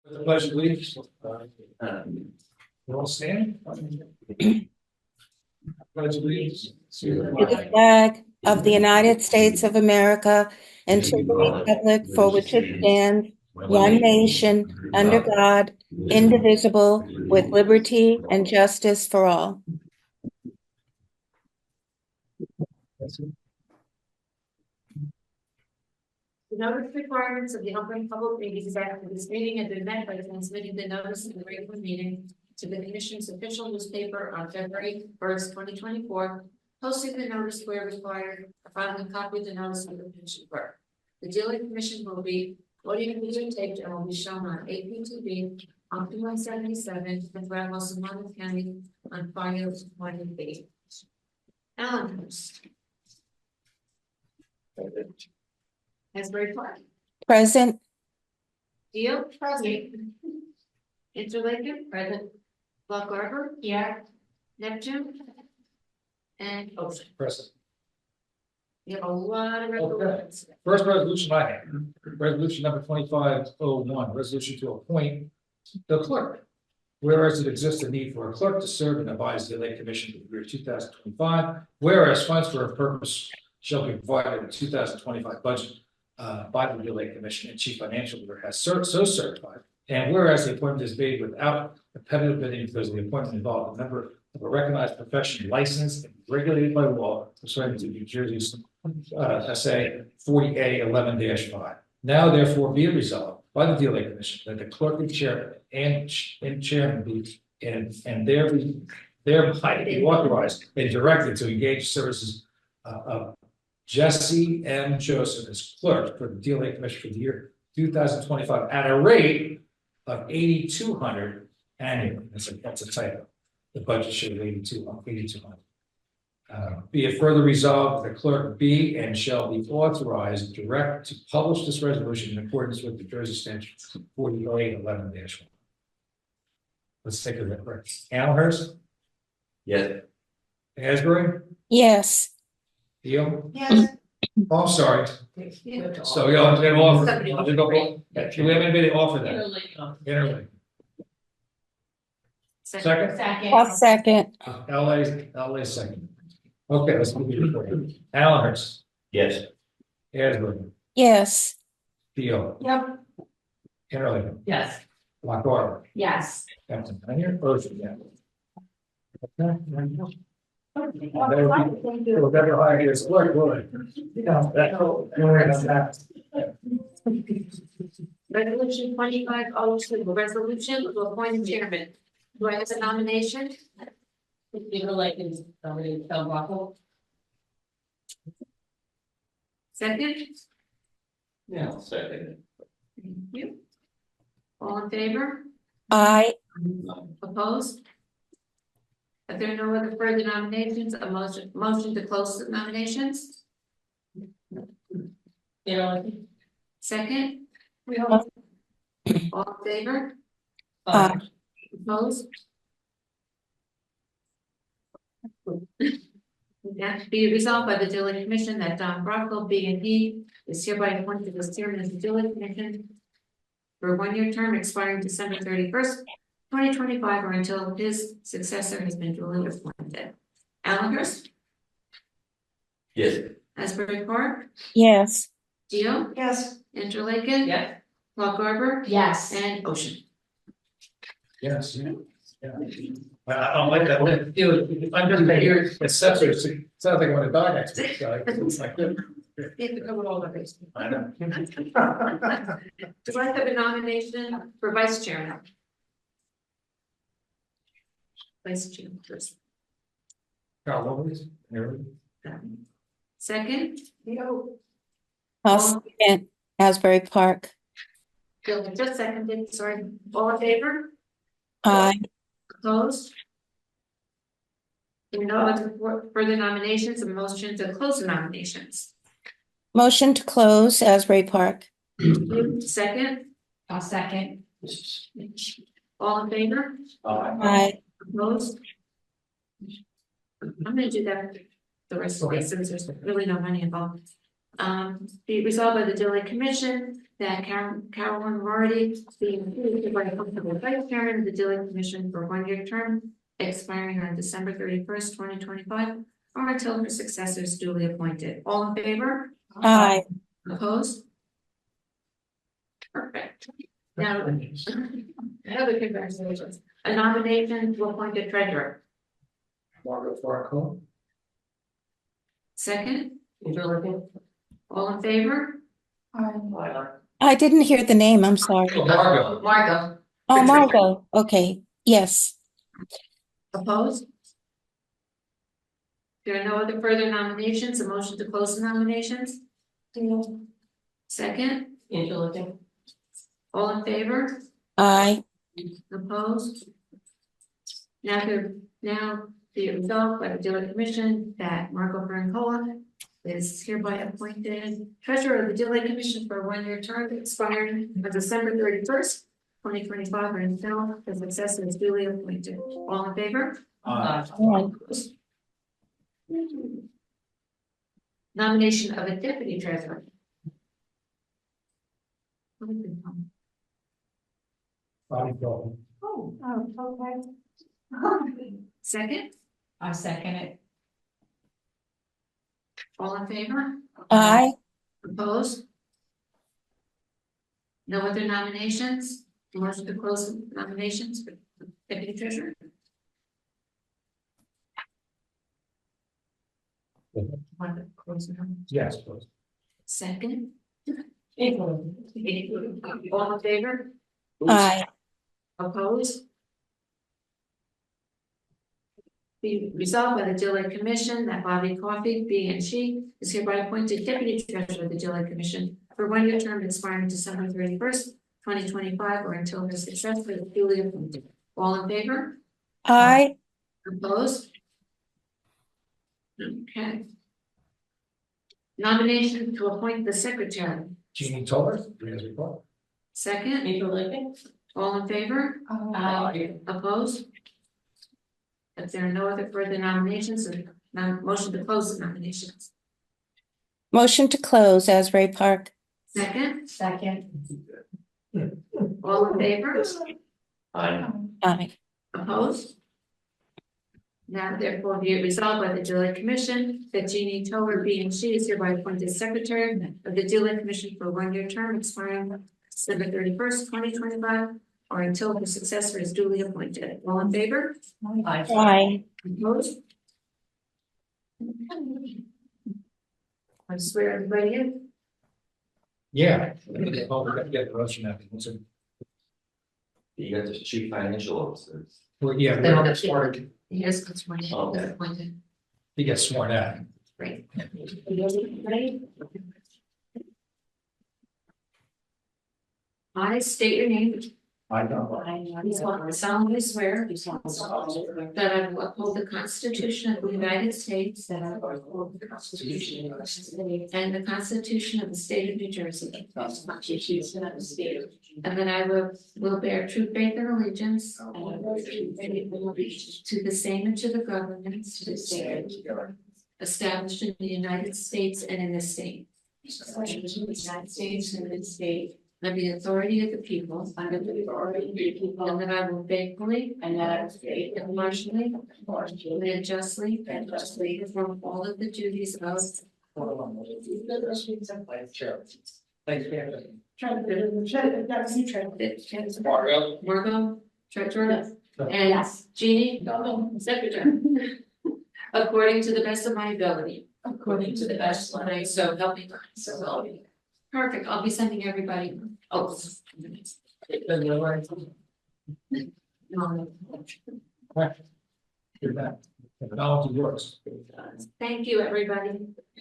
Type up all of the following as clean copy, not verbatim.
With the pledge of allegiance. We'll all stand. Pledge of allegiance to the To the flag flag of the United States of America and to the republic for which it stands, one nation, under God, indivisible, with liberty and justice for all. The notice requirements of the Open Public Meetings Act for this meeting have been met by transmitting the notice of the regular meeting to the Commission's official newspaper on February 1st, 2024, posting the notice where required, filing a copy of the notice with the Commission clerk. The Dealing Commission will be audio videotaped and will be shown on APTV on 177 and Ramos in Monmouth County on Fire 20 Allenhurst. Asbury Park. Present. Deal. Present. Interlaken. Present. Block Arbor. Yeah. Neptune. And Ocean. present. We have a lot of resolutions. First resolution I have, resolution number 2501, resolution to appoint the clerk. Whereas it exists a need for a clerk to serve and advise the Lake Commission for the year 2025, whereas funds for a purpose shall be provided in the 2025 budget by the Lake Commission and Chief Financial Officer has so certified. And whereas the appointment is made without competitive bidding because the appointment involved a member of a recognized profession licensed and regulated by law pursuant to New Jersey's SA 40A 11-5. Now therefore be it resolved by the Lake Commission that the clerk and chairman be and thereby be authorized and directed to engage services of Jesse M. Joseph as clerk for the Lake Commission for the year 2025 at a rate of $8,200 annually. That's a typo. The budget should be $8,200. Be it further resolved, the clerk be and shall be authorized direct to publish this resolution in accordance with the Jersey Statute 40A 11-1. Let's take a look. Allenhurst? Yes. Asbury? Yes. Deal? Yes. Oh, I'm sorry. So you know, they offer. Do we have anybody to offer that? Interlink. Second? I'll second. LA second. Okay, let's move it forward. Allenhurst. Yes. Asbury. Yes. Deal. Yep. Interlink. Yes. Lock Arbor. Yes. Captain Pioneer. Ocean. Yeah. Okay. We'll never hire you as clerk, will it? Resolution 2502, a resolution to appoint a chairman. Do I have a nomination? Second? Yeah, second. Thank you. All in favor? Aye. Opposed? If there are no other further nominations, a motion to close the nominations? Second? All in favor? Aye. Opposed? That be resolved by the Dealing Commission that Don Brocco, B&E, is hereby appointed as chairman of the Dealing Commission for a one-year term expiring December 31st, 2025, or until his successor has been duly appointed. Allenhurst? Yes. Asbury Park? Yes. Deal? Yes. Interlaken? Yes. Lock Arbor? Yes. And Ocean. Yes. Yeah. I don't like that. I'm just here. It's such a, sounds like I'm gonna die next week. So it's like good. You have to cover all the bases. I know. Do I have a nomination for vice chairman? Vice chairman first. Carl Lopez. Second? I'll second. Asbury Park. Bill, just seconded, sorry. All in favor? Aye. Opposed? No other further nominations, a motion to close the nominations. Motion to close Asbury Park. Second? I'll second. All in favor? Aye. Opposed? I'm gonna do that the rest of the way, since there's really no money involved. Be resolved by the Dealing Commission that Carolyn Marty be included by a comfortable vice chair of the Dealing Commission for a 1-year term expiring on December 31st, 2025, or until her successor is duly appointed. All in favor? Aye. Opposed? Perfect. Now, another congratulations. A nomination to appoint a treasurer. Margaret Farco. Second? All in favor? I didn't hear the name. I'm sorry. Margot. Margot. Oh, Margot. Okay. Yes. Opposed? There are no other further nominations. A motion to close the nominations? Second? All in favor? Aye. Opposed? Now be it resolved by the Dealer Commission that Marco Francola is hereby appointed treasurer of the Dealer Commission for a 1-year term expiring on December 31st, 2025, or until the successor is duly appointed. All in favor? Aye. Aye. Nomination of a deputy treasurer. Bobby Cole. Okay. Second? I second it. All in favor? Aye. Opposed? No other nominations? Motion to close nominations for deputy treasurer? Want to close them? Yes, please. Second? All in favor? Aye. Opposed? Be resolved by the Dealer Commission that Bobby Coffey, B and she, is hereby appointed deputy treasurer of the Dealer Commission for a 1-year term expiring December 31st, 2025, or until her successor is duly appointed. All in favor? Aye. Opposed? Okay. Nomination to appoint the secretary. Jeannie Toller. Reader's report. Second? All in favor? Aye. Opposed? If there are no other further nominations, motion to close the nominations. Motion to close Asbury Park. Second? Second. All in favor? Aye. Opposed? Now therefore be it resolved by the Dealing Commission that Jeannie Toller, B and she, is hereby appointed secretary of the Dealing Commission for a 1-year term expiring December 31st, 2025, or until her successor is duly appointed. All in favor? Aye. Opposed? I swear everybody in. Yeah. Oh, we got to get the Russian applicants. You got the chief financial officer. Well, yeah, They don't we have got sworn. Yes, that's one. Okay. Appointed. He gets sworn out. Great. I state your name. I know. I solemnly swear that I will uphold the Constitution of the United States and the Constitution of the State of New Jersey, and that I will bear true faith and allegiance to the same and to the governments established in the United States and in this state, and the authority of the people, and that I will faithfully and impartially and justly perform all of the duties of Margot, treasurer, and Jeannie, secretary, according to the best of my ability. According to the best of my So help me God. So help me. Perfect. I'll be sending everybody. Oh. You're back. Technology works. Thank you, everybody.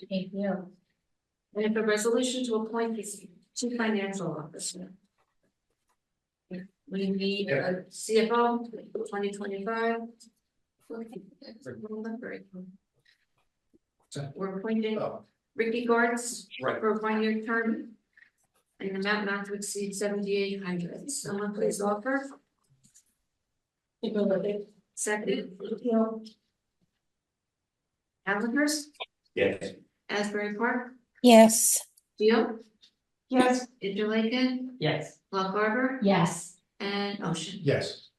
Thank you. And if a resolution to appoint the chief financial officer. We need a CFO 2025. We're appointing Oh, Ricky Gartz Right. for a 1-year term. And amount not to exceed 7,800. Someone please offer. Second. Allenhurst, Yes. Asbury Park, Yes. Deal, Yes. Interlaken, Yes. Love Harbor, Yes. and Ocean. Yes.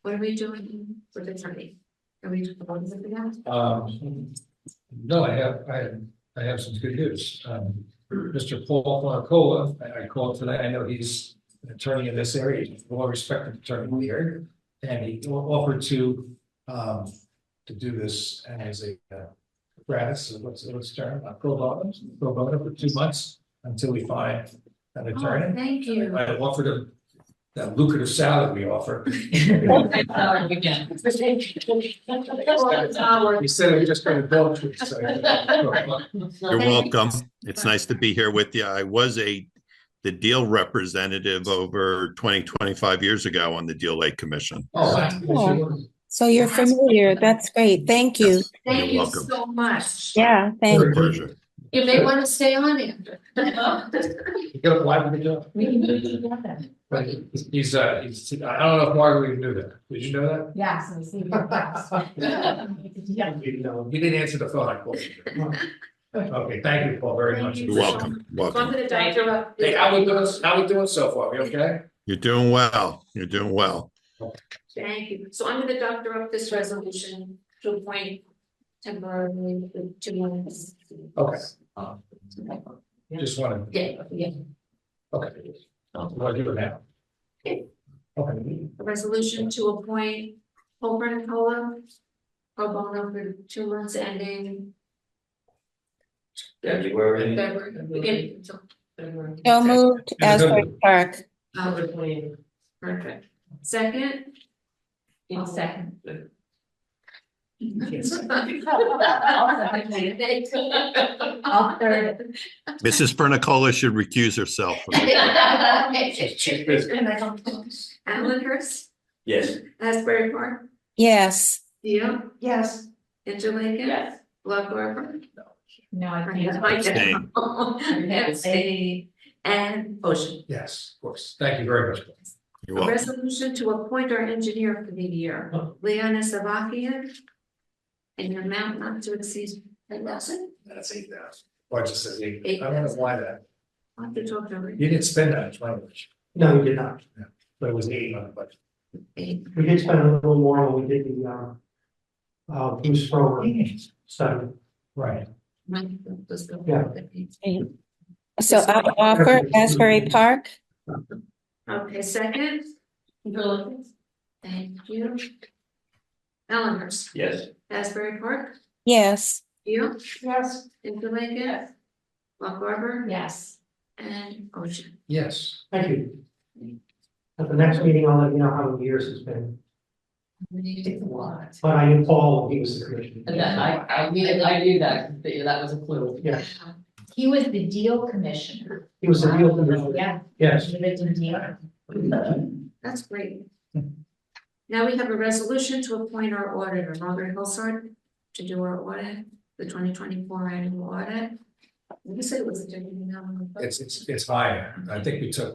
What are we doing for the attorney? Are we what is it again? No, I have some good news. Mr. Paul Monacola, I called today. I know he's an attorney in this area, he's a well-respected attorney in the area. And he offered to do this as a gratis, what's the term, pro bono for 2 months until we find an Oh, attorney. thank you. I offered him that lucrative salary we offer. He said we just got a bill. You're welcome. It's nice to be here with you. I was the deal representative over 25 years ago on the Deal Lake Commission. Oh, wow. So you're familiar. That's great. Thank you. Thank You're you welcome. so much. Yeah, thank My pleasure. You may want to stay on after. You got applied for the job? We can do it together. But he's, I don't know if Margaret even knew that. Did you know that? Yes, I see. Yeah. You didn't answer the phone. I called you. Okay, thank you, Paul, very Thank much. you. You're welcome. So I'm Welcome. gonna doctor up. Hey, how we doing? How we doing so far? We okay? You're doing well. You're doing well. Thank you. So I'm gonna doctor up this resolution to appoint temporarily for 2 months. Okay. Just wanted, Yeah. okay. What do you do now? Okay. Okay. A resolution to appoint Holbrook and Cola pro bono for 2 months ending February. February, beginning until February. So moved, Asbury Park. Perfect. Second? In second. Yes. I'll third. Mrs. Pernicola should recuse herself. Alan Hurst, Yes. Asbury Park, Yes. Deal? Yes. Interlaken? Yes. Love Harbor? No, I Abstain. Abstain. And Ocean. Yes, of course. Thank you very much. You're A welcome. resolution to appoint our engineer for the year, Leona Savakian. And your amount not to exceed 10,000. That's 8,000. Or just says 8. I 8,000. don't know why that. I'll have to talk to her. You didn't spend that much money, No, we did not. but it was 8 on the budget. We did spend a little more when we did the Bruce program study. Right. Let's go. Yeah. So I'll offer Asbury Park. Okay, second, thank you. Ellenhurst, Yes. Asbury Park, Yes. you? Yes. Interlaken? Yes. Love Harbor? Yes. And Ocean. Yes. Thank you. At the next meeting, I'll let you know how many years it's been. It's a lot. But I knew Paul when he was the commissioner. And that, I knew that was a clue. Yes, He was the deal commissioner. he was the deal commissioner. Yeah. Yes. He lived in deal. That's great. Now we have a resolution to appoint our auditor, Margaret Hulsart, to do our audit, the 2024 annual audit. You said it was a different number. It's higher. I think we took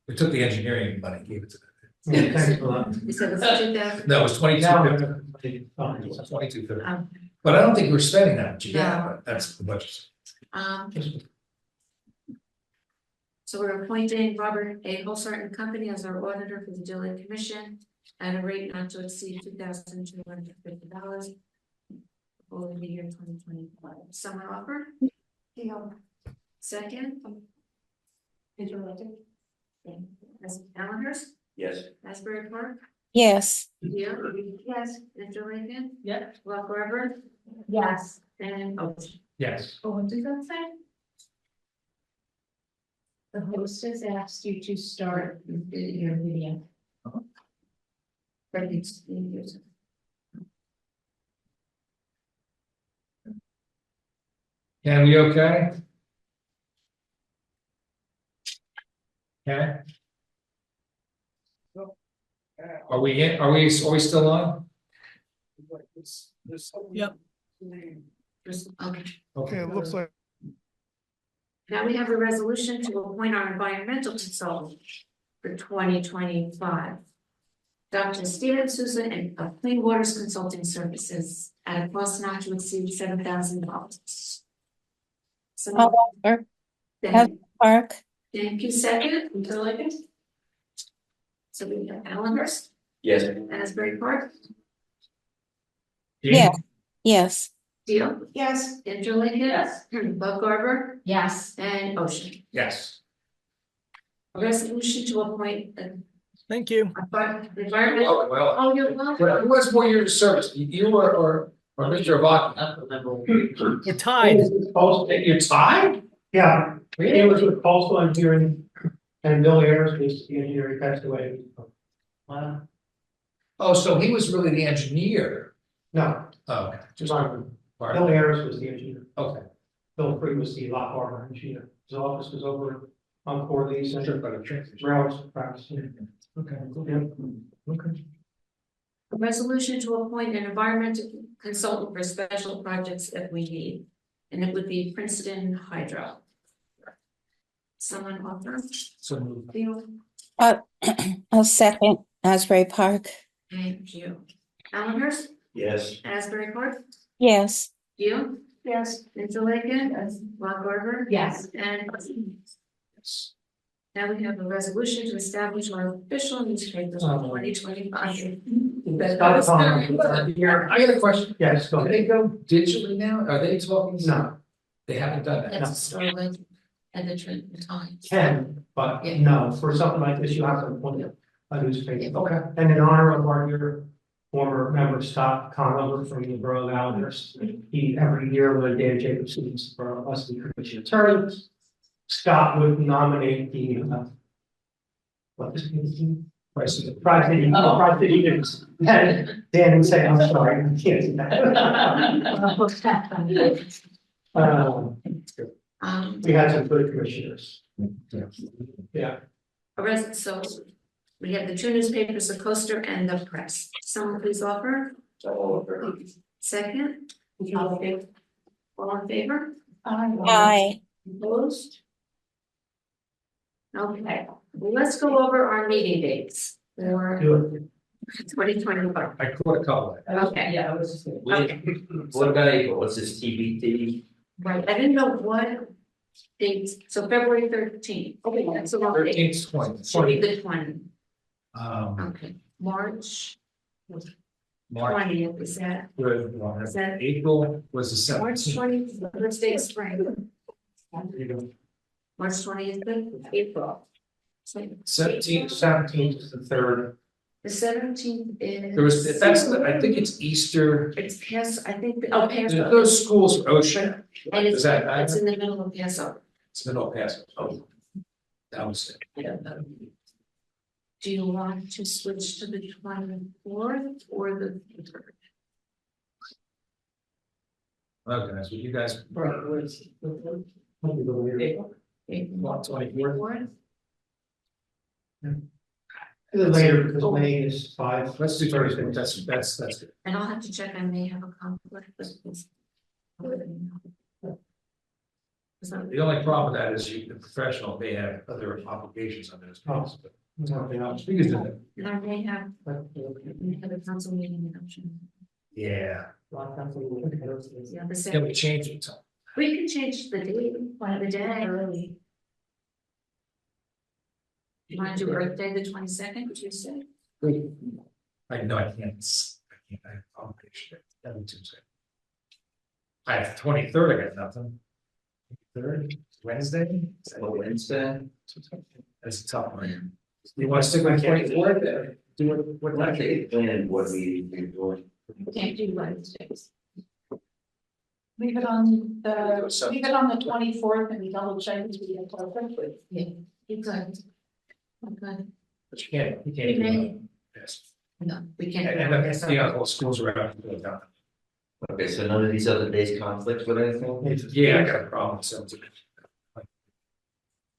the engineering money, gave it to them. Yeah, thanks for that. You said it was 2,000. No, it was 22. Now, 22. Um, But I don't think we're spending that much. Yeah, No. but that's the budget. So we're appointing Robert A. Hulsart and Company as our auditor for the Deal Lake Commission at a rate not to exceed $2,250 for the year 2025. Someone offer? Deal. Second? Interrupted. Ellenhurst, Yes. Asbury Park, Yes. Deal? Yes. Interlaken? Yeah. Love Harbor, Yes. and Ocean. Yes. Oh, what does that say? The host has asked you to start your video. Can we okay? Okay. Are we in? Are we still on? Yep. Okay. Okay, it looks like. Now we have a resolution to appoint our environmental consultant for 2025. Dr. Steven Souza and of Clean Waters Consulting Services at a cost not to exceed $7,000. So I'll offer Asbury Park. Thank you, second, until like it. So we have Alan Hurst, Yes. Asbury Park, Yes. Yes. Deal, Yes. Andrew Lincoln. Yes. Bug Garber, Yes. and Ocean. Yes. A resolution to appoint a Thank you. environment. Oh, well, Oh, you're welcome. well, who has more years of service, you or Mr. Avaki? We're tied. You're tied? Yeah, it was with coastal engineering, and Bill Ayers was the engineer, he passed away. Wow. Oh, so he was really the engineer? No, Oh, okay, just. Bill Ayers was the engineer, Okay. Bill Free was the lot harbor engineer, his office was over on Corley's and rails practice. Okay. Yeah. Okay. A resolution to appoint an environmental consultant for special projects that we need, and it would be Princeton Hydro. Someone offer? So moved. Deal, I'll second Asbury Park. thank you. Alan Hurst, Yes. Asbury Park, Yes. Deal, Yes. Angela Lincoln, Bug Garber. Yes. And Yes. now we have a resolution to establish our official newspapers for 2025. Stop calling. I got a question. Yes, go Do ahead. they go digitally now? Are they talking? No, They haven't done that. That's Sterling and the Trenton Times. can, but Yeah. no, for something like this, you have to appoint a newspaper. Okay. And in honor of our dear former member Scott Conover from the Borough of Allenhurst, he every year when Dan Jacobs speaks for us, the commission attorneys, Scott would nominate the what is it? Tri-City News. And Dan would say, I'm sorry, I can't do that. We had some good commissioners. Yeah. So we have the two newspapers, the Coaster and the Press. Someone please offer. Second. All in favor? Aye. Opposed? Okay, well, let's go over our meeting dates for Do it. 2025. I caught a couple. Okay, Yeah, I was just gonna. okay, What about April? What's this TBT? right, I didn't know what dates, so February 13th. Okay, that's a long date. 13th, 20th. Should be the 20th. Okay, March March, 20th, is that, good. is that April was the March 17th. 20th, first day of spring? March 20th, April. So 17th, 17th is the third. the 17th is. there was, I think it's Easter. It's past, I think, oh, Passover. Those schools are Ocean. And it's, Is that, it's in the middle of Passover. it's middle of Passover. Oh. That was it. Do you want to switch to the 24th or the 3rd? Okay, that's what you guys. Right, where's? April. 24th. Later, because May is 5. Let's do Thursday. That's good. And I'll have to check, I may have a conflict with this. So, The only problem with that is the professional may have other obligations on those. Oh. Nothing else. Because of it. and I may have a council meeting in option. Yeah. Yeah, the Can second, we change it? we can change the date by the day early. You want to do Earth Day, the 22nd, Tuesday? I know I can't. I have obligation. That'd be Tuesday. I have 23rd, I got nothing. 3rd, Wednesday? Wednesday? That's a tough one. You want to stick with 24th there? Do it, what I night? think plan what we doing. Can't do Wednesdays. Leave it on the 24th and we double check if we get perfect. Yeah, you could. Okay, But you can't We do may. it. Yes. no, we And can't. then, yeah, whole schools are out. Okay, so none of these other days conflict with anything? Yeah, I got a problem with 17th.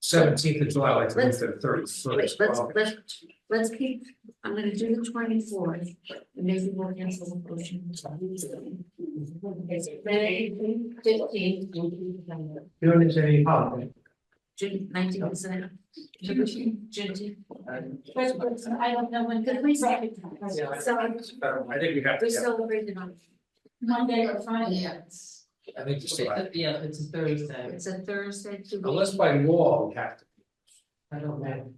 17th of July, like to move Let's- to the 31st. Wait, let's keep, I'm gonna do the 24th, and maybe we'll cancel the motion. May 15th, June is a holiday. June 19th, is that? Juneteenth. I don't know when. Could we say? So I think we have we to, celebrated on, Monday or Friday. yes, I think we still have, Yeah, it's a Thursday. it's a Thursday. too. unless by law we have to. I don't know.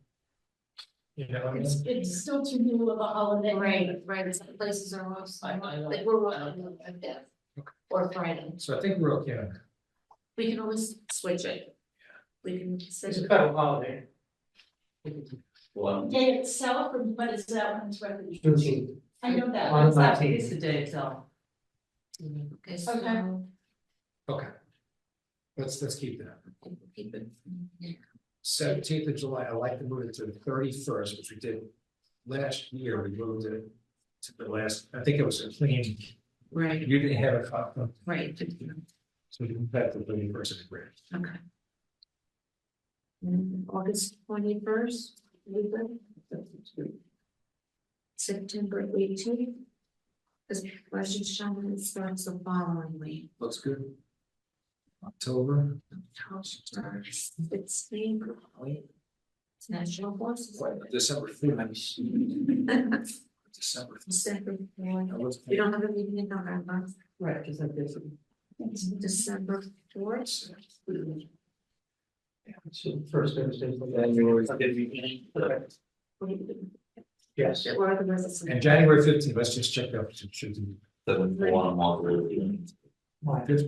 You know, I mean, It's still too new of a holiday. Right, some places are off, I know. like we're on the fifth. Or Friday, so I think we're okay on that. we can always switch it. We can set It's a it, federal holiday. Well, Day itself, or what is that when it's recognized? Juneteenth. I know that. On the It's not- 19th. It's the day itself. okay, so. Okay. Okay. Let's keep that. Keep it. 17th of July, I like to move it to the 31st, which we did last year. We moved it to the last, I think it was a clean, Right, you didn't have a conflict, right, so we moved that to the 31st of the grade. okay. August 21st. September 18th. This question showing starts the following week. Looks good. October, October 16th. It's National Forces. December 4th. December. December 4th. We don't have a meeting in November. Right, because I did. It's December 4th. So first Thursday of January. Yes. Where are the rest of And January 15th, let's just check that. Should be 15th.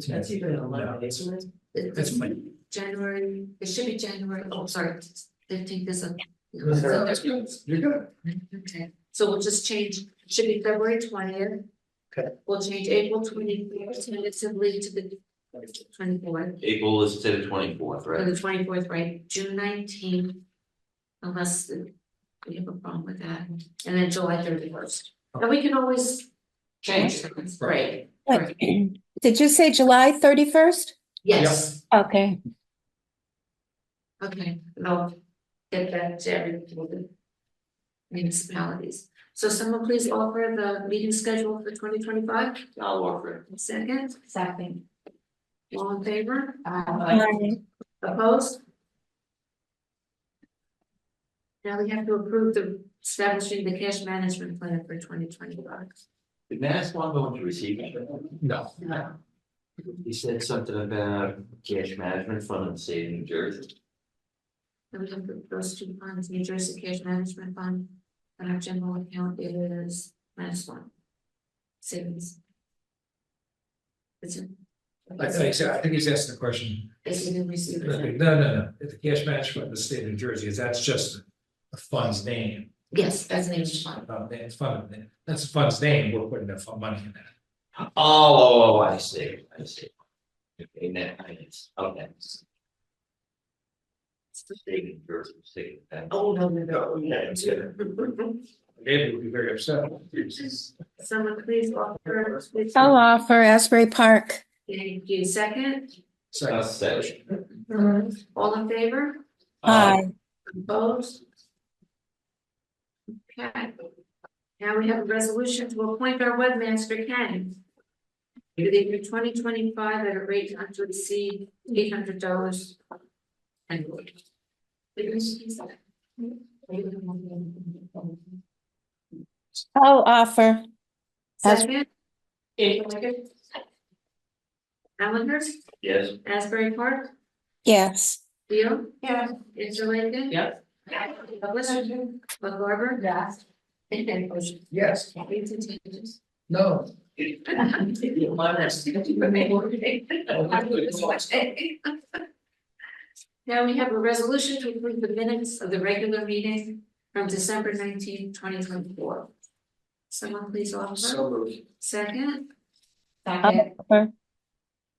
That's even an No, eleven, it's- isn't it? That's fine. January, it should be January, oh, sorry, 15th is a. That's good. You're good. Okay, so we'll just change, it should be February 20th. Okay. We'll change April 24th tentatively to the 24th, April is to the 24th, or right? the 24th, right, June 19th. Unless we have a problem with that, and then July 31st, and we can always change things, right? What, did you say July 31st? Yes, Okay, okay, and I'll get that to every municipalities. So someone please offer the meeting schedule for 2025. I'll offer it. Second. All in favor? Aye. Opposed? Now we have to approve the establishing the cash management plan for 2025. Did Mass one go into receivership? No. No. He said something about cash management fund in the state of New Jersey. And we have those two funds, New Jersey Cash Management Fund, and our general account is -1. Savings. It's in. I think he's asking the question. Is it in No, receivership? no. If the cash management in the state of New Jersey is that's just a fund's name. Yes, that's an English fund. It's fund, that's the fund's name. We're putting that fund money in that. Oh, I see. Okay, now, okay. It's the state of New Jersey, state of. Oh, no. Yeah, it's good. Gabe would be very upset. Someone please offer. I'll offer Asbury Park. Thank you. Second, Second. Second. all in favor? Aye. Opposed? Okay. Now we have a resolution to appoint our webmaster Ken. For the year 2025 at a rate not to exceed $800 annually. I'll offer. Second. Allenhurst, Yes. Asbury Park, Yes. Deal, Yeah. Interlaken. Yep. Douglas, McGarver. Yes. And motion. Yes. Please continue. No. Now we have a resolution to approve the minutes of the regular meeting from December 19th, 2024. Someone please offer. So moved. Second, I'll offer.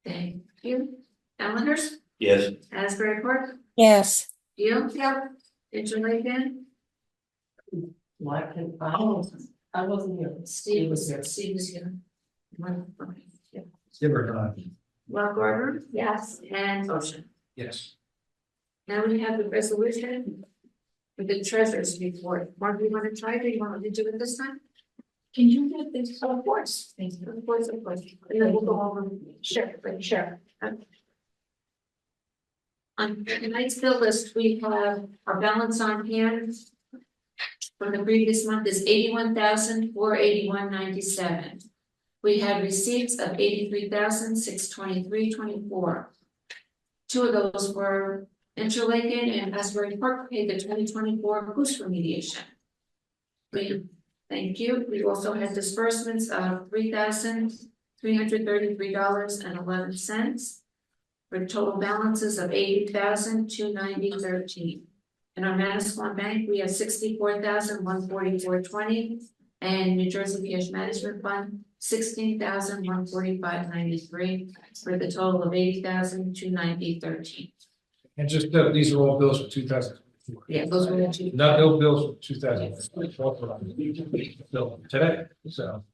thank you. Allenhurst, Yes. Asbury Park, Yes. Deal. Interlaken, Why can, I wasn't here. Steve was here. Steve was here. Yeah. Give her a nod. McGarver. Yes. And motion. Yes. Now we have the resolution with the treasurer's report. Mark, you want to try it or you want me to do it this time? Can you get this? Of course. Thank you. Of course. And then we'll go over. Sure. On tonight's bill list, we have our balance on hand from the previous month is $81,481.97. We had receipts of $83,623.24. Two of those were Interlaken and Asbury Park paid the 2024 goose remediation. Thank you. We also had disbursements of $3,333.11 for total balances of $80,290.13. In our Manasquan Bank, we have $64,144.20, and New Jersey Cash Management Fund $16,145.93 for the total of $80,290.13. And just, these are all bills for 2024. Yeah, those were the two. No bills for 2024 today, so.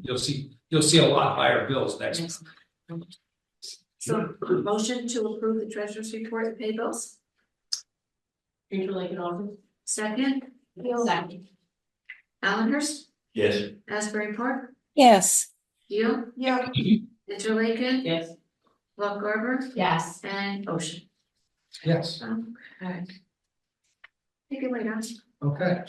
You'll see a lot higher bills next month. So, motion to approve the treasurer's report and pay bills. Interlaken office. Second, Second. Allenhurst, Yes. Asbury Park, Yes. Deal, Yeah, Interlaken, Yes. Love Garber, Yes. and Ocean. Yes, Okay. Take it away, guys. okay.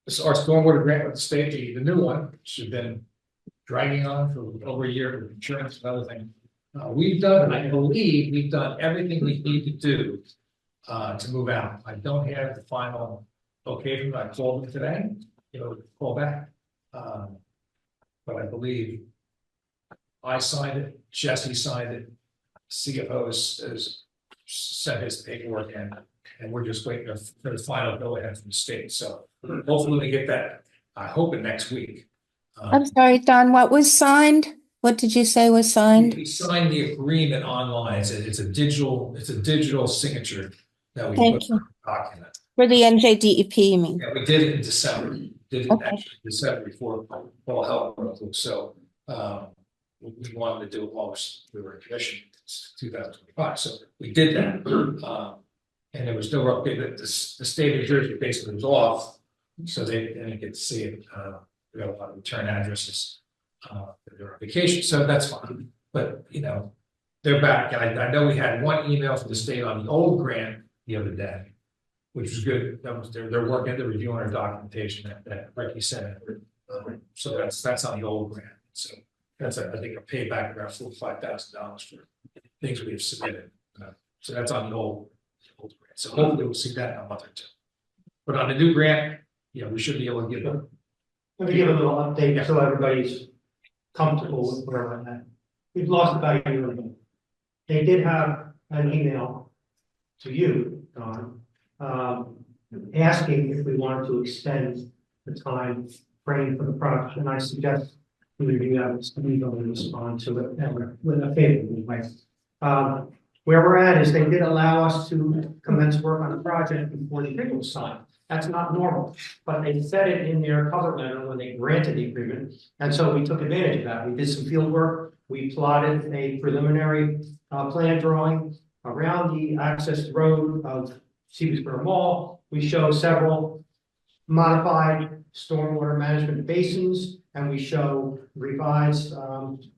This is our stormwater grant with the state, the new one, which has been dragging on for over a year with insurance and other things. We've done, I believe, we've done everything we need to do to move out. I don't have the final okay from them. I called them today, call back. But I believe I signed it, Jesse signed it, CFO has sent his paperwork in, and we're just waiting for the final go ahead from the state. So hopefully we get that, I hope in next week. I'm sorry, Don, what was signed? What did you say was signed? We signed the agreement online. It's a digital signature that we Thank put you. on the document. For the NJDEP, you mean? Yeah, we did it in December. Did it Okay. actually in December before all hell broke loose. So we wanted to do it while we were in commission. It's 2025. So we did that. And there was no update that the state of New Jersey basically was off. So they didn't get to see it. We got a lot of return addresses. They're on vacation, so that's fine. But they're back. And I know we had one email from the state on the old grant the other day, which was good. That was they're working, they're reviewing our documentation that Ricky sent. So that's on the old grant. So that's I think a payback around $4,000 to $5,000 for things we have submitted. So that's on the old grant. So hopefully we'll see that in a month or two. But on the new grant, we should be able to give them. Let me give a little update so everybody's comfortable with where we're at. We've lost about a year ago. They did have an email to you, Don, asking if we wanted to extend the time frame for the product, and I suggest we review that, we don't respond to it with a favorable way. Where we're at is they did allow us to commence work on the project before the agreement was signed. That's not normal, but they said it in their cover letter when they granted the agreement. And so we took advantage of that. We did some field work. We plotted a preliminary plan drawing around the access road of Seabisboro Mall. We show several modified stormwater management basins, and we show revised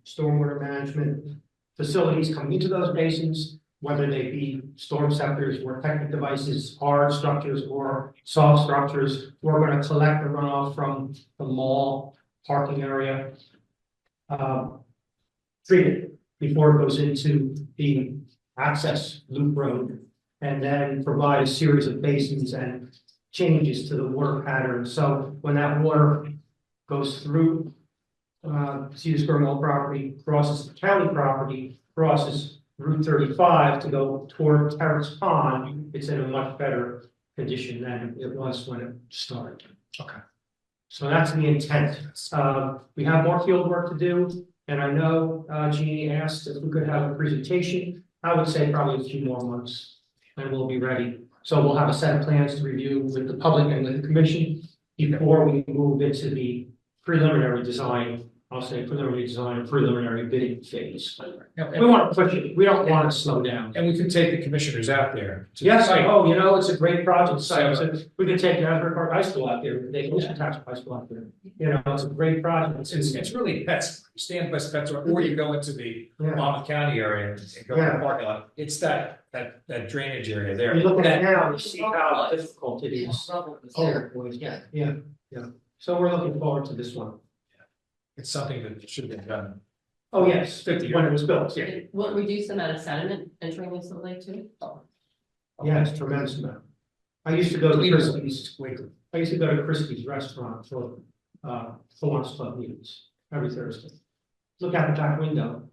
stormwater management facilities coming into those basins, whether they be storm scepters or technical devices, hard structures or soft structures. We're going to collect the runoff from the mall parking area, treat it before it goes into the access loop road, and then provide a series of basins and changes to the water pattern. So when that water goes through Seabisboro Mall property, crosses the county property, crosses Route 35 to go toward Terrace Pond, it's in a much better condition than it was when it started. Okay. So that's the intent. We have more field work to do, and I know Jeannie asked if we could have a presentation. I would say probably a few more months, and we'll be ready. So we'll have a set of plans to review with the public and with the commission before we move into the preliminary design. I'll say preliminary design, preliminary bidding phase. We want to push it. We don't want to slow down. And we can take the commissioners out there. Yes, it's a great project site. So we could take the Asbury Park High School out there. They can tax high school out there. It's a great project. It's really pets. You stand by pets, or you go into the Monmouth County area and go to the parking lot. It's that drainage area there. You look at it now, you see how difficult it is. Yeah. So we're looking forward to this one. It's something that should have been done Oh, yes, 50 when it was built, yeah. It will reduce the amount of sediment entering into the lake too. Yes, tremendous amount. I used to go to Cleaners, Christie's, quickly. I used to go to Christie's restaurant for, Kiwanis Club meetings every Thursday. Look out the back window,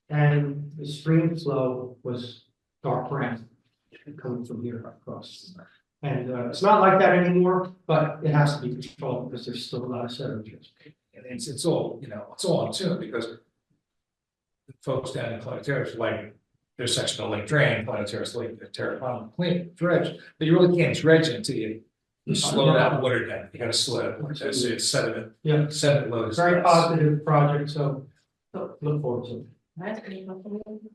and the stream flow was dark brown coming from here across. And, it's not like that anymore, but it has to be controlled because there's still a lot of sediment. And it's all, it's all in tune because the folks down in Planet Terrace, like their section of Lake Drain, Planet Terrace Lake, Terra clean, dredge, but you really can't dredge until you slow that water down. You gotta slow it, so it's sediment. Yeah. Sediment load is. Very positive project, so look forward to it.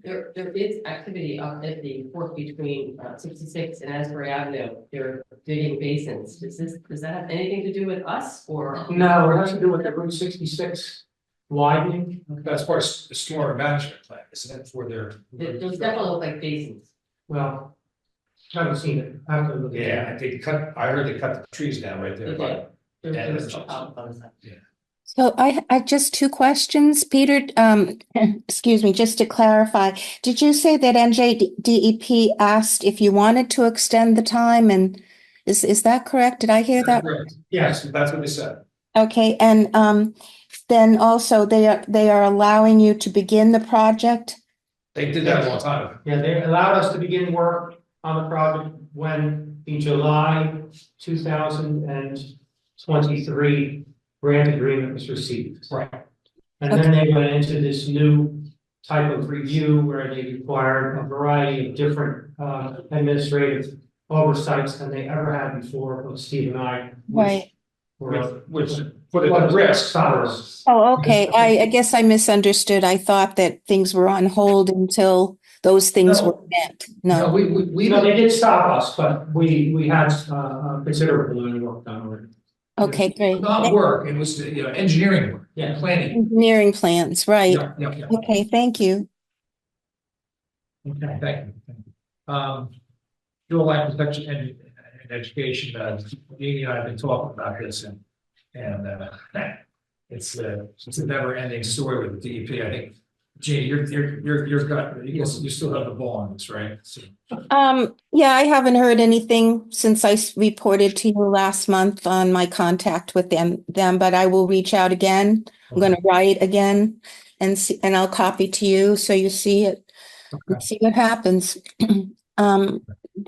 There is activity up at the fork between 66 and Asbury Avenue. They're digging basins. Does that have anything to do with us or? No, it has to do with the Route 66 widening. That's part of the storm management plan, isn't it, for their. Those definitely look like basins. Well, haven't seen it. I have to look at it. Yeah, I heard they cut the trees down right there. They but- did. Yeah, There's that's a pop on the side. So I just two questions, Peter, excuse me, just to clarify, did you say that NJDEP asked if you wanted to extend the time, and is that correct? Did I hear that? Correct. Yes, that's what they said. Okay, and then also they are allowing you to begin the project? They did that a long time ago. Yeah, they allowed us to begin work on the project when in July 2023 grant agreement was received. Right. And then they went into this new type of review where they required a variety of different administrative oversights than they ever had before with Steve and I. Right. Which for the risk. Oh, okay, I guess I misunderstood. I thought that things were on hold until those things No. were met. No, No, we No, they did stop us, but we had considerable amount of work done already. okay, great. Not work, it was, engineering work, Yeah. planning. Engineering plans, right? Yeah. Okay, thank you. Okay, thank you. Dual life protection and education, Jeannie and I have been talking about this and it's a never ending story with the DEP. I think, Jeannie, you still have the ball on this, right? So, Yeah, I haven't heard anything since I reported to you last month on my contact with them, but I will reach out again. I'm going to write again and see, and I'll copy to you so you see it. Okay. See what happens. Do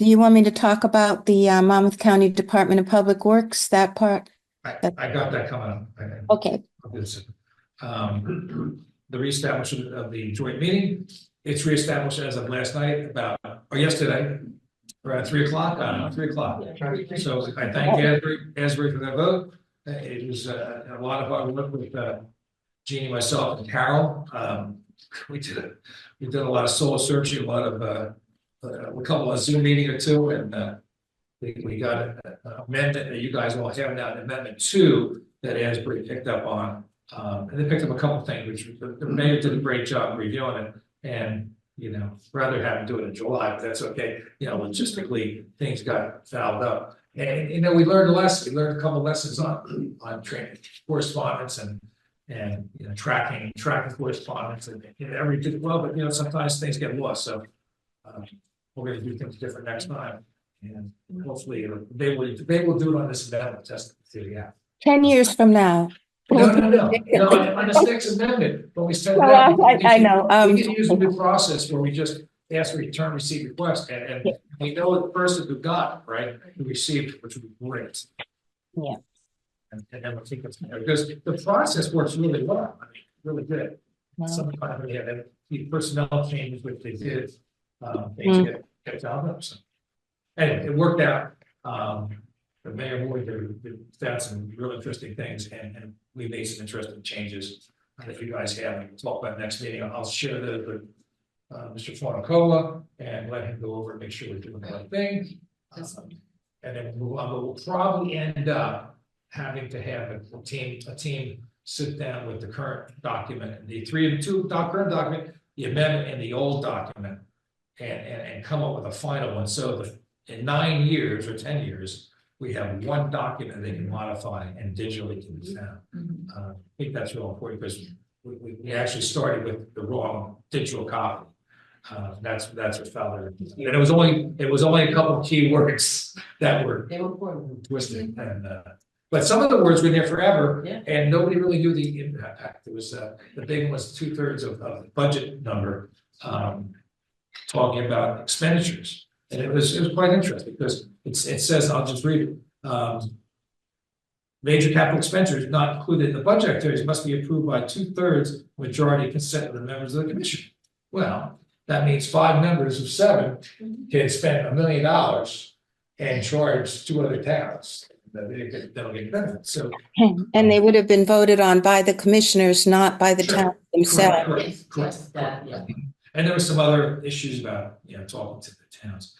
you want me to talk about the Monmouth County Department of Public Works, that part? I got that coming up. Okay, I'll do this. The reestablishment of the joint meeting, it's reestablished as of last night or yesterday, around 3 o'clock, I don't know, 3 o'clock. So I thank Asbury for that vote. It was a lot of hard work with Jeannie, myself, and Carol. We did a lot of soul searching, a couple of Zoom meeting or two, and we got an amendment that you guys all have now, amendment 2 that Asbury picked up on. And they picked up a couple of things, which the mayor did a great job reviewing it, and rather have them do it in July, but that's okay. Logistically, things got fouled up, and we learned a lesson. We learned a couple of lessons on training, correspondence, and tracking correspondence, and everything. Well, but sometimes things get lost, so we're going to do things different next time, and hopefully they will do it on this amendment test. Yeah. 10 years from now. No, on the Sixth Amendment, when we said Well, that. I know. We can use a new process where we just ask for return receipt request, and we know the person who got it, right, who received it, which would be great. Yeah. And then we'll think it's because the process works really well, really good. Wow. Some company had the personnel changes, which they did, things get found up, so. Anyway, it worked out. The mayor found some real interesting things, and we made some interesting changes. If you guys have, we'll talk about next meeting. I'll share that with Mr. Fornicola and let him go over and make sure we're doing the right thing. And then we'll move on, but we'll probably end up having to have a team sit down with the current document, the current document, the amendment, and the old document, and come up with a final one. So in 9 years or 10 years, we have one document they can modify and digitally can be found. I think that's real important because we actually started with the wrong digital copy. That's what fell there. And it was only a couple of key words that were They were important. twisted, and but some of the words were there forever, Yeah. and nobody really knew the impact. It was the big one was 2/3 of the budget number, talking about expenditures, and it was quite interesting because it says, I'll just read it. Major capital expenditures not included in the budget activities must be approved by 2/3 majority consent of the members of the commission. Well, that means 5 members of 7 can spend $1 million and charge 2 other towns. They'll get benefits. So And they would have been voted on by the commissioners, not by the Sure. town themselves. Yes, yes, that, yeah. And there were some other issues about, talking to the towns.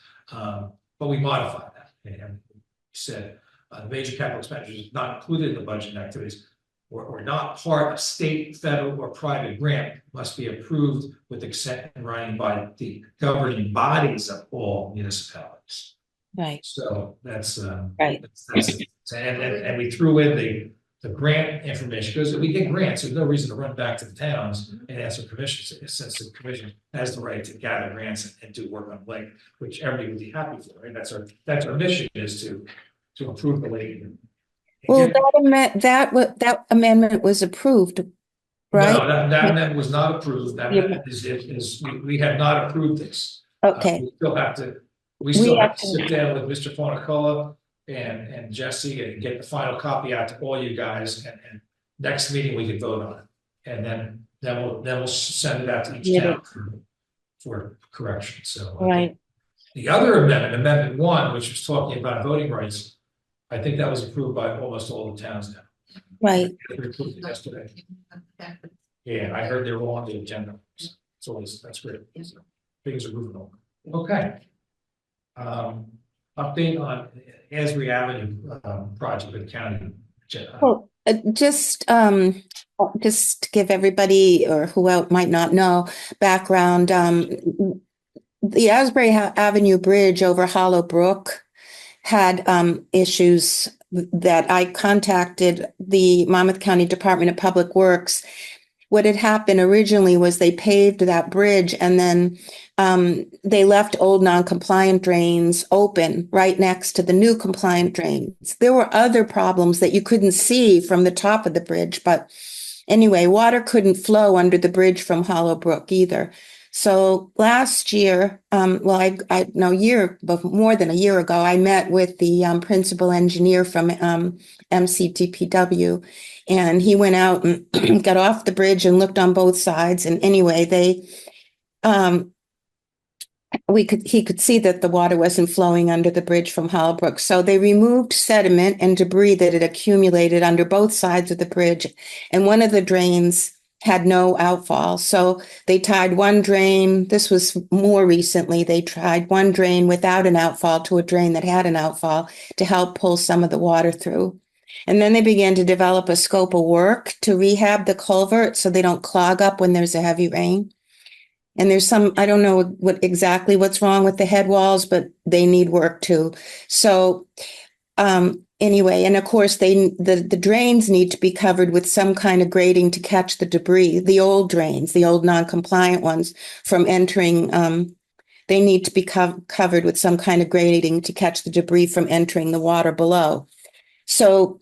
But we modified that. And we said, the major capital expenditures not included in the budget activities or not part of state, federal, or private grant must be approved with consent in writing by the governing bodies of all municipalities. Right, So that's, right. and we threw in the grant information, because if we get grants, there's no reason to run back to the towns and ask for permission, since the commission has the right to gather grants and do work on the lake, which everybody would be happy for, right? That's our mission, is to improve the lake. Well, that amendment was approved, right? No, that amendment was not approved. That Yeah. amendment we have not approved this. Okay, We still have have to to- sit down with Mr. Fonicola and Jesse and get the final copy out to all you guys, and next meeting we can vote on it. And then we'll send it out to each Yeah. town for correction, so. right. The other amendment 1, which was talking about voting rights, I think that was approved by almost all the towns now. Right. They approved it yesterday. Yeah, I heard they were on the agenda. So that's great. Things are moving along. Okay. Update on Asbury Avenue project with the county. Well, just to give everybody or who out might not know background, the Asbury Avenue Bridge over Hollow Brook had issues that I contacted the Monmouth County Department of Public Works. What had happened originally was they paved that bridge, and then they left old non-compliant drains open right next to the new compliant drains. There were other problems that you couldn't see from the top of the bridge, but anyway, water couldn't flow under the bridge from Hollow Brook either. So last year, but more than a year ago, I met with the principal engineer from MCTPW, and he went out and got off the bridge and looked on both sides. And anyway, he could see that the water wasn't flowing under the bridge from Hollow Brook. So they removed sediment and debris that had accumulated under both sides of the bridge. And one of the drains had no outfall. So they tied one drain. This was more recently. They tried one drain without an outfall to a drain that had an outfall to help pull some of the water through. And then they began to develop a scope of work to rehab the culvert so they don't clog up when there's a heavy rain. And there's I don't know what's wrong with the head walls, but they need work too. So anyway, and of course the drains need to be covered with some kind of grading to catch the debris, the old drains, the old non-compliant ones from entering, they need to be covered with some kind of grading to catch the debris from entering the water below. So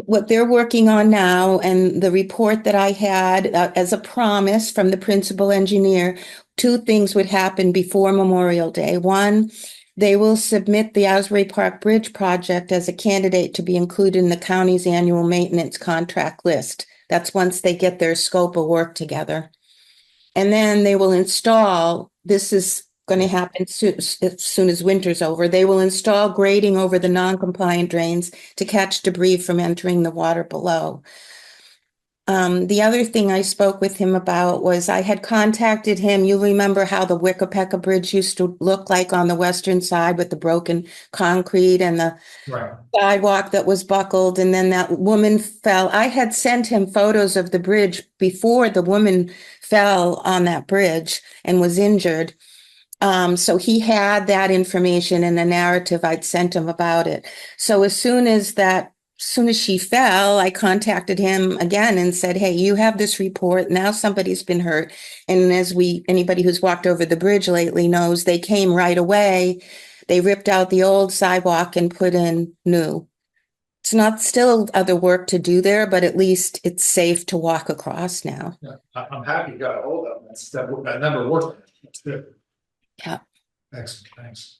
what they're working on now, and the report that I had as a promise from the principal engineer, 2 things would happen before Memorial Day. One, they will submit the Asbury Park Bridge project as a candidate to be included in the county's annual maintenance contract list. That's once they get their scope of work together. And then they will install, this is going to happen as soon as winter's over, they will install grading over the non-compliant drains to catch debris from entering the water below. The other thing I spoke with him about was I had contacted him. You remember how the Wickapecka Bridge used to look like on the western side with the broken concrete and the sidewalk that was buckled, and then that woman fell. I had sent him photos of the bridge before the woman fell on that bridge and was injured. So he had that information and a narrative I'd sent him about it. So as soon as that soon as she fell, I contacted him again and said, hey, you have this report. Now somebody's been hurt. And anybody who's walked over the bridge lately knows they came right away. They ripped out the old sidewalk and put in new. It's not still other work to do there, but at least it's safe to walk across now. Yeah, I'm happy you got a hold of them. That never worked. That's good. Yeah. Excellent, thanks.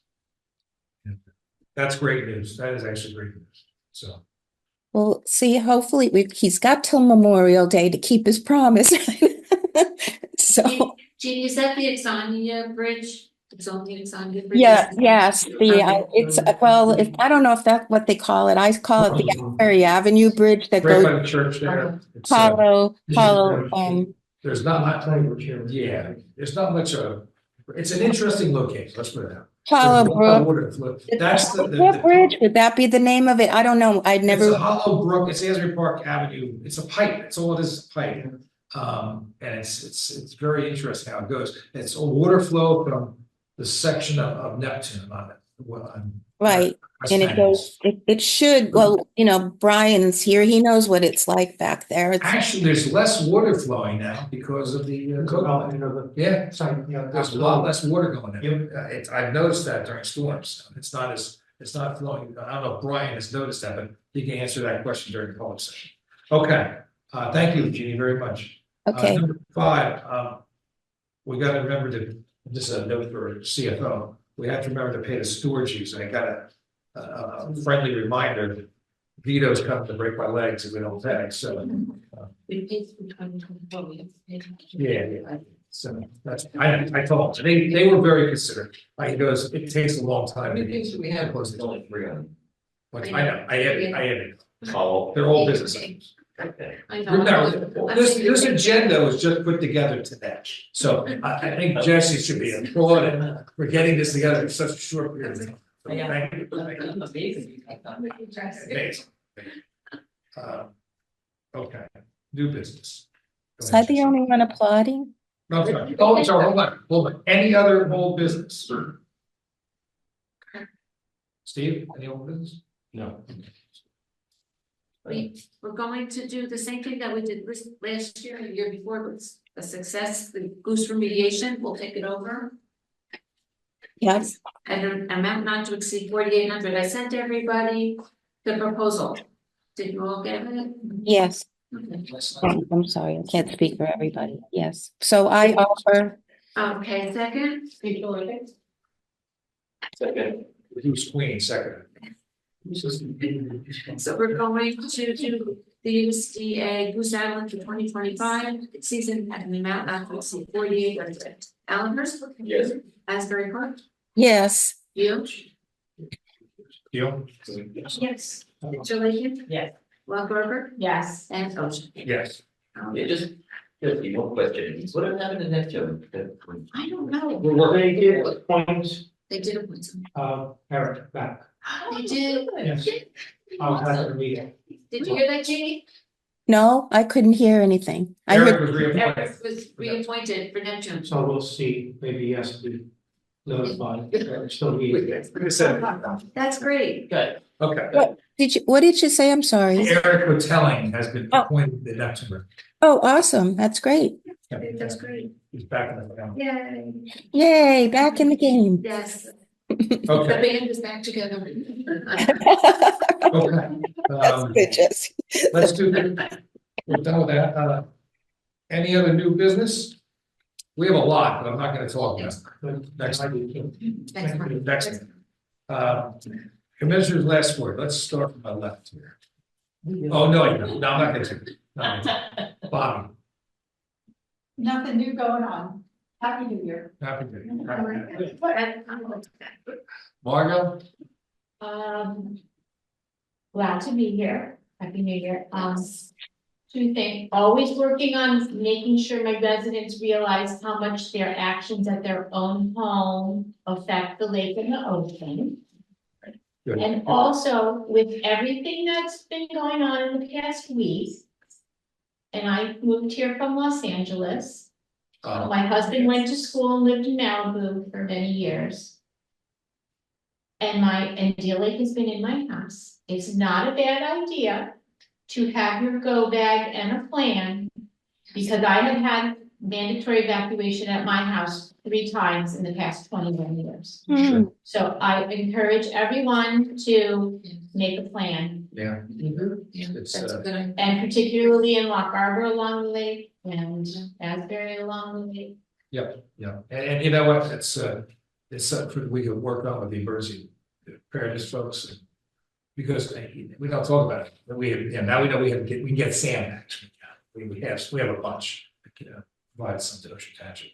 Yeah. That's great news. That is actually great news. So. Well, see, hopefully he's got till Memorial Day to keep his promise. So, Jeannie, is that the Exania Bridge? It's on the Exania Bridge? yeah, yes, Okay. I don't know if that's what they call it. I call it the Asbury Avenue Bridge that Right goes by the church there. It's, Hollow, there's not much, yeah, there's not much of, it's an interesting location, let's put it out. Hollow There's a lot of Brook. water flow. That's What bridge? Would that be the name of it? I don't know. I'd It's never. a hollow brook, it's Asbury Park Avenue, it's a pipe, it's all it is, a pipe. And it's very interesting how it goes. It's a water flow from the section of Neptune on it. Right. And it goes, it should, well, Brian's here. He knows what it's like back there. Actually, there's less water flowing now because of the COVID. Yeah, there's a lot less water going in. I've noticed that during storms. It's not flowing. I don't know if Brian has noticed that, but he can answer that question during the public session. Okay, thank you, Jeannie, very much. Okay. Number 5, we got to remember this is a note for CFO. We have to remember to pay the storage use. And I got a friendly reminder. Vito's coming to break my legs if we don't pay. So We paid through 2024. We have to pay. yeah. So that's I told them they were very considerate. He goes, it takes a long time. We have only 3 on. But I know. I added. Oh. They're all businesses. Okay. I know. Remember, this agenda was just put together today. So I think Jesse should be applauded for getting this together in such a short period of time. So thank you. Amazing. Okay, new business. Go Is ahead, that the Jesse. only one applauding? No, sorry. Oh, I'm sorry, hold on. Any other old business? Steve, any old business? No. We're going to do the same thing that we did last year and the year before. It was a success, the goose remediation. We'll take it over. Yes. At an amount not to exceed 4,800. I sent everybody the proposal. Did you all get it? Yes. Okay. I'm sorry. I can't speak for everybody. Yes. So I offer, Okay, second. Second. He was Queen, second. So we're going to do the USDA Goose Island for 2025 season at an amount not to exceed 4,800. Alan Hurst. Yes. Asbury Park. yes. You. Deal? Yes. Joe Lakin. Yes. Will Gerber. Yes. And Ocean. Yes. Yeah, just one question. What happened to Neptune? I don't know. We're working. They did appoint, They did appoint some. Eric back. They did. Yes. I'll have to read it. Did you hear that, Jeannie? No, I couldn't hear anything. I Eric heard, was reappointed. Eric was reappointed for Neptune. So we'll see, maybe he has to be notified, still meeting. That's great. Good. Okay. what did you say? I'm sorry. Eric Hotelling has been Oh. appointed to Neptune. Oh, awesome. That's great. That's great. He's back in the family. Yay. Yay, back in the game. Yes. The Okay, band is back together. okay. That's good, Jesse. Let's do, we're done with that. Any other new business? We have a lot, but I'm not gonna talk about it. Next. Next. Commissioner's last word. Let's start from my left here. Oh, no, I'm not gonna do it. No, Bobby, Nothing new going on. Happy New Year. happy to. Margot? Glad to be here. Happy New Year. Two things, always working on making sure my residents realize how much their actions at their own home affect the lake and the ocean. Good. And also with everything that's been going on in the past week. And I moved here from Los Angeles. Uh, My husband went to school and lived in Malibu for many years. and Deal Lake has been in my house. It's not a bad idea to have your go bag and a plan, because I have had mandatory evacuation at my house 3 times in the past 21 years. Mm. So I encourage everyone to make a plan, Yeah. Yeah, It's, that's a good idea. and particularly in Lock Harbor along the lake and Asbury along the lake. Yep, yeah, and you know what, it's something we could work on with the emergency preparedness folks. Because we don't talk about it, but now we know we can get sand actually. We have a bunch, provide some to Ocean Township.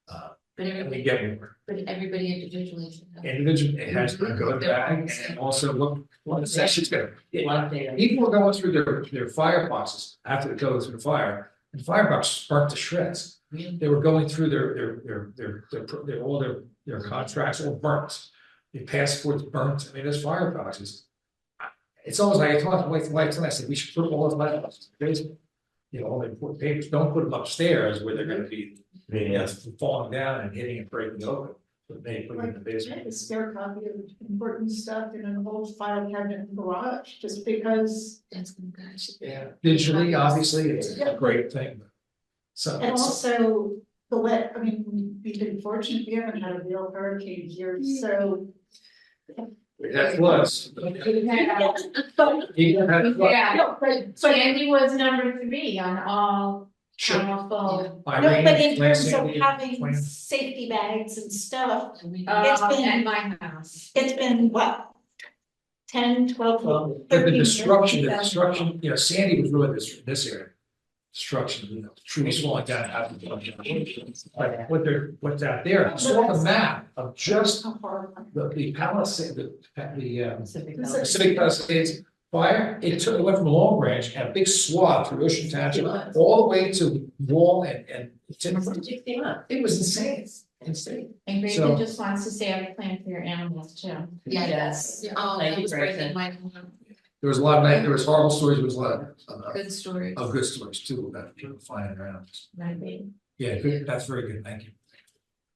But And everybody, we get more. but everybody individually should have. Individual, it has to go back and also look, what the session's gonna. A lot of data. People are going through their fireboxes after they go through the fire, and fireboxes burnt to shreds. They were going through all their contracts, all burnt. Their passports burnt, I mean, there's fireboxes. It's almost like I talked to my wife, and I said, we should put all those laptops in the basement. All the important papers, don't put them upstairs where they're gonna be, falling down and hitting and breaking open. But they put them in the basement. A spare copy of important stuff in an old file cabinet in the garage, just because. That's good, guys. Yeah, digitally, obviously, it's a great thing. But So. And also, I mean, we've been fortunate, we haven't had a real hurricane here, so. That was. But, Even had flood. Yeah, no, but Sandy was number 3 on all Sure. powerful. Irene, no, but in last terms of Sandy, having plan. safety bags and stuff, And we- It's been- At my house. it's been what? 10, 12, But 13 the years. destruction, Sandy was really this area. Destruction, trees falling down out of the. But what's out there, I saw the map of just How far? the Palisade, the Pacific This Valley. Pacific Palisades fire. It went from Long Branch and a big swath through Ocean Township, all the way to Wall and Timber. 60 months. It was insane, insane. And So- Grayson just wants to say I have a plan for your animals too. Yes. Yeah, oh, Thank that you, was great, Grayson. There was a lot of there was horrible stories, there was a lot Good story. of good stories too about people flying around. Right. Yeah, good, that's very good, thank you.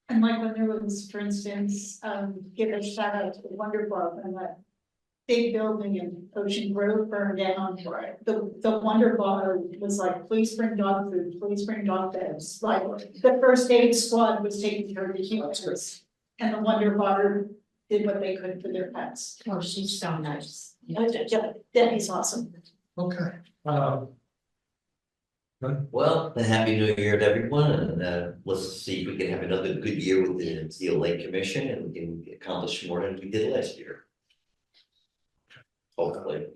And like when there was, for instance, give a shout out to the Wonder Glove and that big building in Ocean Grove burned down. The Wonder Bar was like, please bring dog food, please bring dog beds. Like the first aid squad was taking care of the humans. And the Wonder Bar did what they could for their pets. Oh, she's so nice. Debbie's awesome. Okay. Good. Well, a happy new year to everyone, and let's see if we can have another good year with the Deal Lake Commission and we can accomplish more than we did last year. Hopefully.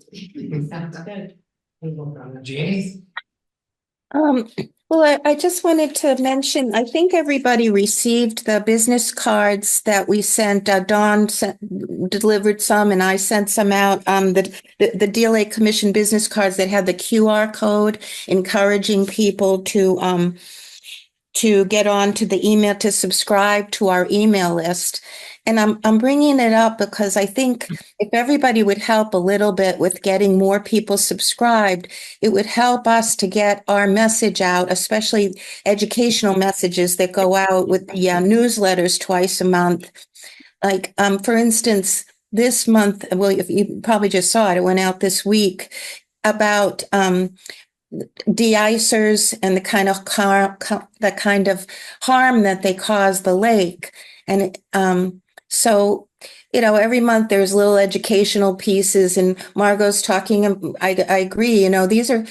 Sounds good. Jeannie? Well, I just wanted to mention, I think everybody received the business cards that we sent. Dawn delivered some and I sent some out. The Deal Lake Commission business cards that had the QR code encouraging people to get on to the email, to subscribe to our email list. And I'm bringing it up because I think if everybody would help a little bit with getting more people subscribed, it would help us to get our message out, especially educational messages that go out with the newsletters twice a month. Like, for instance, this month, well, if you probably just saw it, it went out this week about de-icers and the kind of harm that they cause the lake. And so, every month there's little educational pieces, and Margot's talking. I agree. These are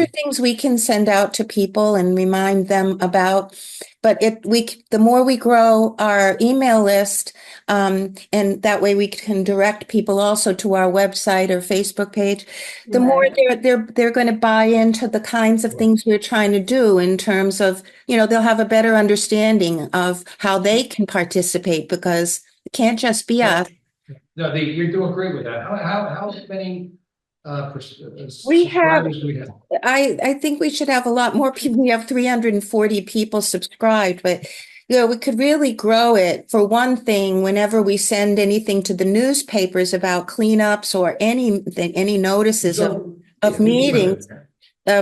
things we can send out to people and remind them about. But the more we grow our email list, and that way we can direct people also to our website or Facebook page, the more they're going to buy into the kinds of things we're trying to do in terms of, they'll have a better understanding of how they can participate, because it can't just be us. No, you're doing great with that. How many We have- subscribers do we have? I think we should have a lot more people. We have 340 people subscribed, but we could really grow it. For one thing, whenever we send anything to the newspapers about cleanups or anything, any notices of meetings,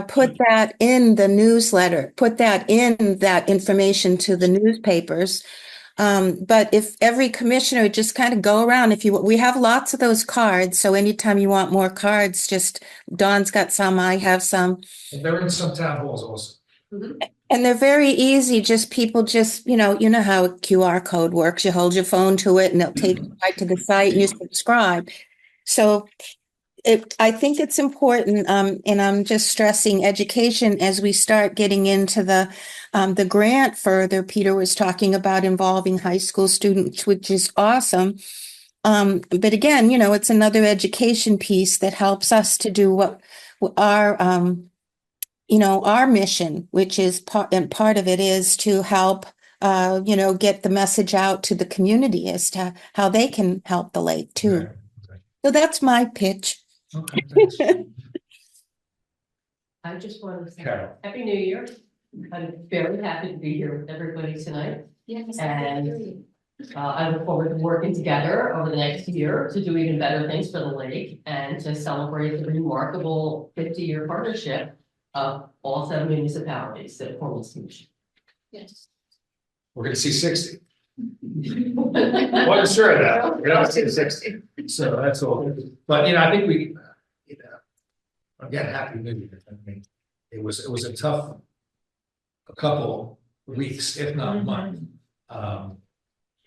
put that in the newsletter, put that in that information to the newspapers. But if every commissioner just kind of go around, we have lots of those cards. So anytime you want more cards, Dawn's got some, I have some. And they're in some town halls also. And they're very easy. People you know how a QR code works. You hold your phone to it and it'll take you right to the site and you subscribe. So I think it's important, and I'm just stressing education as we start getting into the grant further. Peter was talking about involving high school students, which is awesome. But again, it's another education piece that helps us to do what our mission, which is part of it is to help, get the message out to the community as to how they can help the lake too. Okay. So that's my pitch. Okay, thanks. I just wanted to say Carol. Happy New Year. I'm very happy to be here with everybody tonight. Yes. And I look forward to working together over the next year to do even better things for the lake and to celebrate the remarkable 50-year partnership of all 7 municipalities that form this commission. Yes. We're gonna see 60. Wasn't sure of that. We're gonna see 60. So that's all. But I think again, happy New Year. I mean, it was a tough couple weeks, if not month.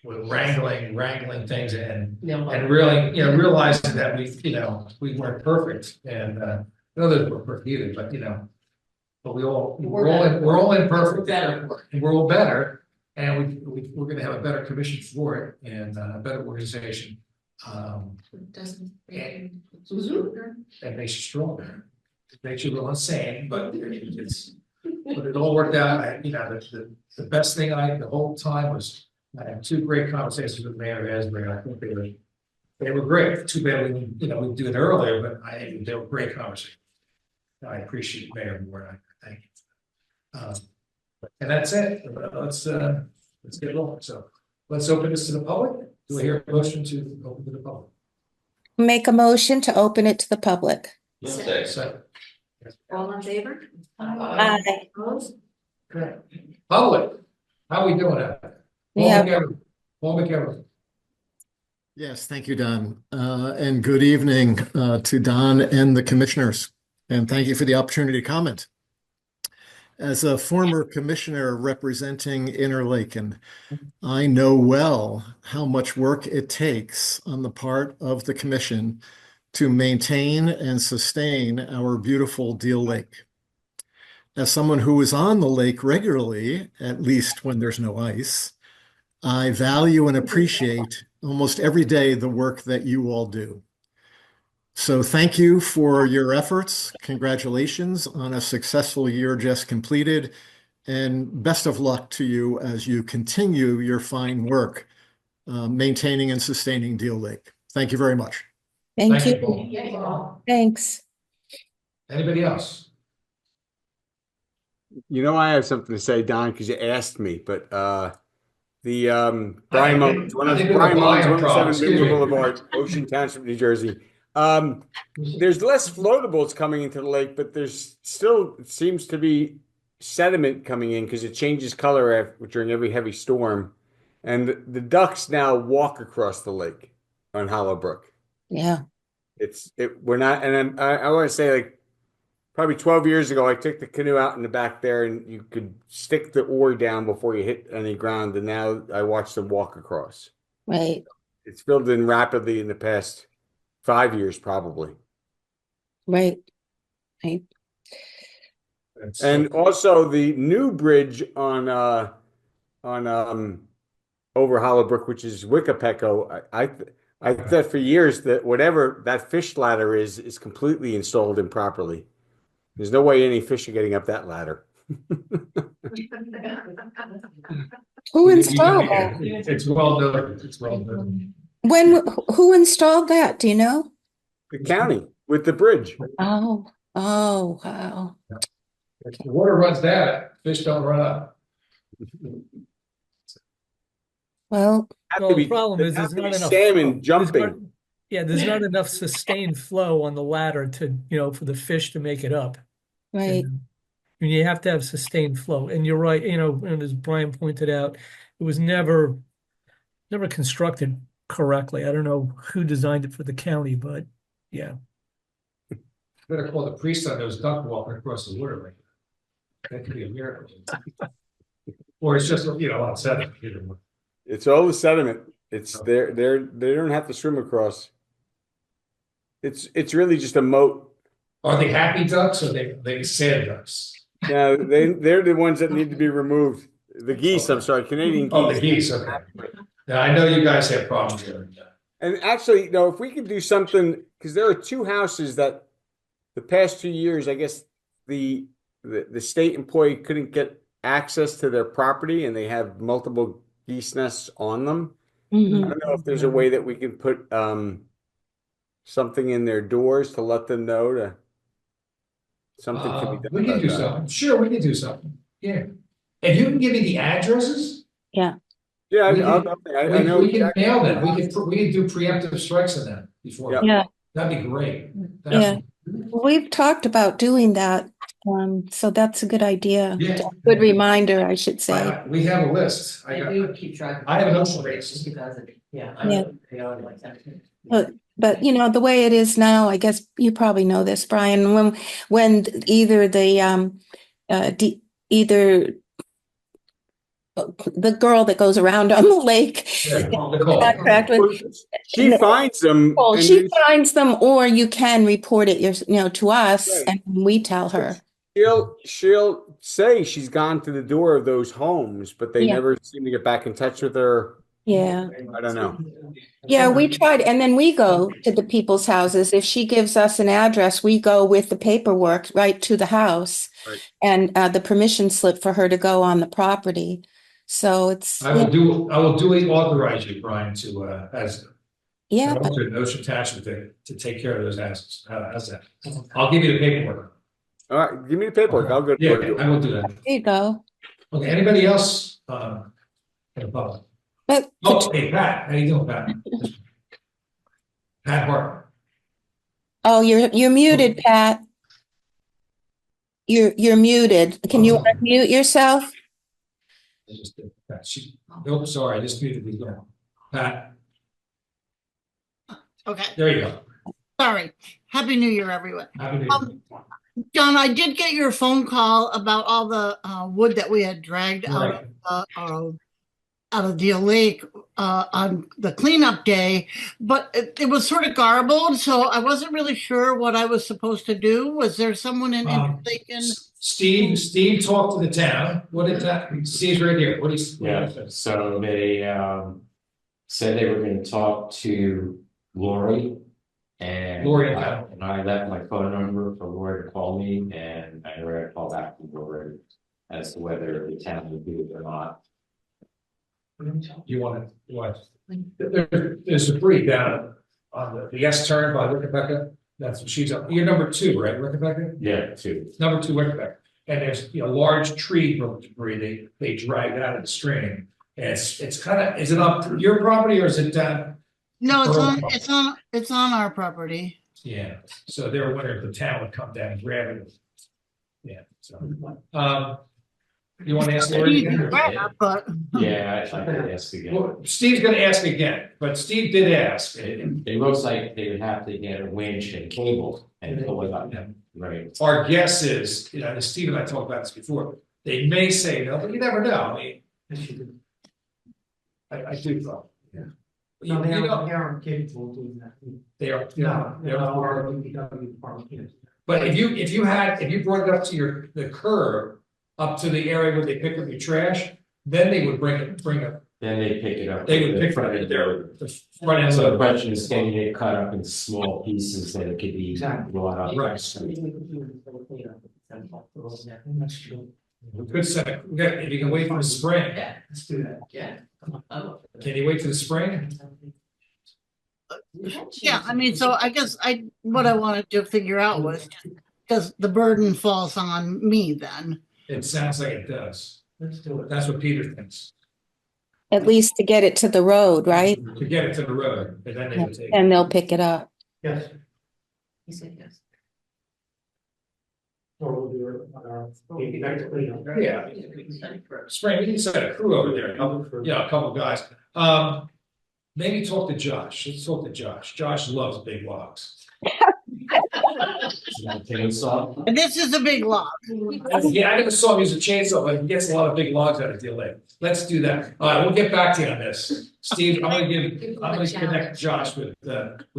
With wrangling things and really, realizing that we weren't perfect and others were perfect either, but we're all imperfect and we're all better. And we're going to have a better commission for it and a better organization. Doesn't. And makes you stronger. It makes you a little insane, but it all worked out. The best thing the whole time was I had 2 great conversations with Mayor of Asbury. I think they were great. Too bad we do it earlier, but they were great conversations. I appreciate Mayor more. I thank you. And that's it. Let's get rolling. So let's open this to the public. Do I hear a motion to open to the public? Make a motion to open it to the public. Second. All in favor? Aye. Opposed? Okay. Public, how are we doing out there? Yeah. Paul McGarry. Yes, thank you, Don. And good evening to Don and the commissioners. And thank you for the opportunity to comment. As a former commissioner representing Interlaken, I know well how much work it takes on the part of the commission to maintain and sustain our beautiful Deal Lake. As someone who is on the lake regularly, at least when there's no ice, I value and appreciate almost every day the work that you all do. So thank you for your efforts. Congratulations on a successful year just completed, and best of luck to you as you continue your fine work maintaining and sustaining Deal Lake. Thank you very much. Thank you. Paul. Thanks. Anybody else? I have something to say, Don, because you asked me, but the I Brian think Mullins, there's a volume problem. 107 Excuse me. Middle Boulevard, Ocean Township, New Jersey. There's less floatables coming into the lake, but there's still, it seems to be sediment coming in because it changes color during every heavy storm. And the ducks now walk across the lake on Hollow Brook. Yeah. We're not, and I want to say, like, probably 12 years ago, I took the canoe out in the back there and you could stick the oar down before you hit any ground. And now I watch them walk across. Right. It's filled in rapidly in the past 5 years, probably. Right. And also the new bridge on over Hollow Brook, which is Wickapecco. I thought for years that whatever that fish ladder is completely installed improperly. There's no way any fish are getting up that ladder. Who installed that? It's well done. It's well done. Who installed that? Do you know? The county with the bridge. Oh, wow. If the water runs down, fish don't run up. Well, The problem is there's not enough salmon jumping. There's not enough sustained flow on the ladder to, for the fish to make it up. right. And you have to have sustained flow. And you're right, and as Brian pointed out, it was never never constructed correctly. I don't know who designed it for the county, but yeah. Better call the priest on those duck walking across the waterway. That could be a miracle. Or it's just, upsetting. It's all the sediment. It's they don't have to swim across. It's really just a moat. Are they happy ducks or they sad ducks? Yeah, they're the ones that need to be removed. The geese, I'm sorry, Canadian geese. Oh, the geese, okay. Now, I know you guys have problems here. And actually, if we could do something, because there are two houses that the past 2 years, I guess the state employee couldn't get access to their property and they have multiple geese nests on them. I don't know if there's a way that we can put something in their doors to let them know to something can be done. We can do something. Sure, we can do something. Yeah. If you can give me the addresses. Yeah. Yeah, I know. We can mail them. We can do preemptive strikes on them before. Yeah. That'd be great. Yeah. We've talked about doing that. So that's a good idea. Yeah. Good reminder, I should say. We have a list. I do keep track. I have enough rates. Yeah. But the way it is now, I guess you probably know this, Brian, when either the girl that goes around on the lake contract with, she finds them. She finds them, or you can report it to us, right, and we tell her. She'll say she's gone to the door of those homes, but they never seem to get back in touch with her. Yeah. I don't know. Yeah, we tried, and then we go to the people's houses. If she gives us an address, we go with the paperwork right to the house, right, and the permission slip for her to go on the property. So it's. I will duly authorize you, Brian, to as an notion attachment to take care of those assets. How's that? I'll give you the paperwork. All right, give me the paperwork. Okay. I'll go. Yeah, I will do that. There you go. Okay. Anybody else? Hey, Pat, how you doing, Pat? Pat Hart. Oh, you're muted, Pat. You're muted. Can you unmute yourself? Nope, sorry, I just muted you. Pat. Okay. There you go. Sorry. Happy New Year, everyone. Happy New Year. John, I did get your phone call about all the wood that we had dragged out of Deal Lake on the cleanup day, but it was sort of garbled, so I wasn't really sure what I was supposed to do. Was there someone in Interlake? Steve talked to the town. What did that? Steve's right here. What is? So they said they were going to talk to Lori, and I left my phone number for Lori to call me, and I never had a call back from Lori as to whether the town would do it or not. You want to there's debris down on the S turn by Rickenbacker. That's what she's up. You're number 2, right, Rickenbacker? Yeah, 2. Number 2 Rickenbacker. And there's large tree debris they dragged out of the stream. And it's kind of, is it on your property or is it no, it's on our property. Yeah. So they were wondering if the town would come down and grab it. Yeah. So you want to ask Lori again? Yeah, I could ask again. Well, Steve's going to ask again, but Steve did ask. It looks like they would have to get a winch and cable and pull it up. Right. Our guess is, Steve and I talked about this before. They may say no, but you never know. I mean, I do thought. Yeah. No, they aren't capable of doing that. They are. Our DPW department. But if you brought it up to the curb, up to the area where they pick up your trash, then they would bring it. Then they pick it up. They would pick it up the front end. So the question is, getting it cut up in small pieces that it could be brought up. Right. We could send it. If you can wait for the spring. Yeah, let's do that. Yeah. Can you wait for the spring? Yeah, I mean, so I guess what I wanted to figure out was, does the burden falls on me then? It sounds like it does. Let's do it. That's what Peter thinks. At least to get it to the road, right? To get it to the road, and then they will take it. And they'll pick it up. Yes. He said yes. Or we'll do it on our next cleanup. Yeah. Spring, we can send a crew over there, a couple guys. maybe talk to Josh. Let's talk to Josh. Josh loves big logs. Chainsaw. And this is a big log. Yeah, I never saw him use a chainsaw, but he gets a lot of big logs out of Deal Lake. Let's do that. All right, we'll get back to you on this. Steve, I'm gonna connect Josh with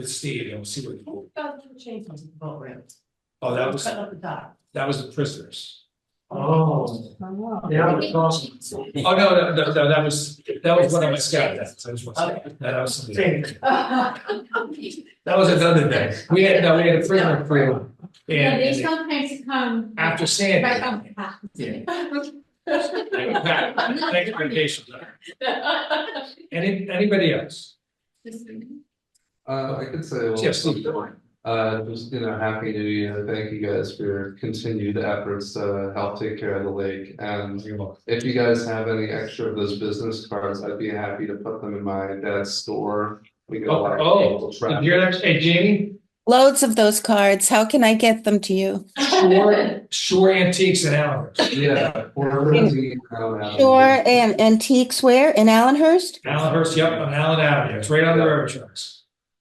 Steve and we'll see what we can do. Oh, that was the prisoners. Oh. Yeah, it's awesome. Oh, no, that was one of my scout dads. That was something. That was another day. We had a prisoner crew. Yeah, they And sometimes come. after Sandy. Right on the path. Thank you for your patience. Anybody else? I could say, well, Yes, Steve. just, happy New Year. Thank you guys for your continued efforts to help take care of the lake. And if you guys have any extra of those business cards, I'd be happy to put them in my dad's store. We get a lot of local traffic. You're next. Hey, Jamie. Loads of those cards. How can I get them to you? Shore Antiques and Allenhurst. Yeah. Shore and Antiques where? In Allenhurst? Allenhurst, yep, on Allen Avenue. It's right on the railroad tracks.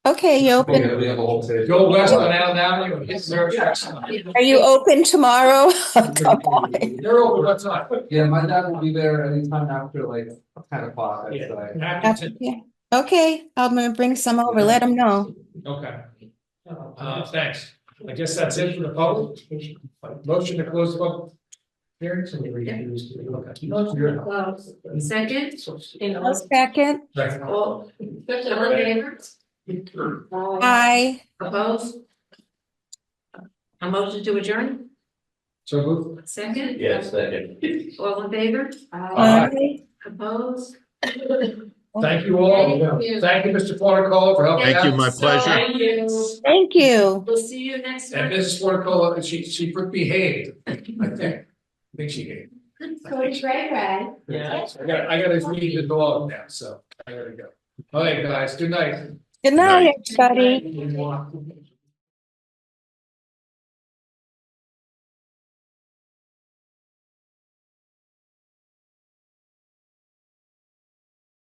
Okay, you open? Yeah, we have a whole table. Go west on Allen Avenue and hit the railroad tracks. Are you open tomorrow? Come on. They're open, what time? Yeah, my dad will be there anytime after like 10 o'clock. I'd say. After 10. Yeah. Okay, I'm gonna bring some over. Let them know. Okay. Thanks. I guess that's it for the public. Motion to close the public hearing. Second. A second. All in favor? Aye. Opposed? A motion to adjourn? So moved. Second? Yes, second. All in favor? Aye. Opposed? Thank you all. Thank you. Thank you, Mr. Porticola, for helping Thank out. you, my pleasure. Thank you. Thank you. We'll see you next And week. Mrs. Porticola, she behaved, I think she gave. So it's Ray. Yeah. I gotta feed the dog now, so I gotta go. All right, guys, good night. Good night, everybody.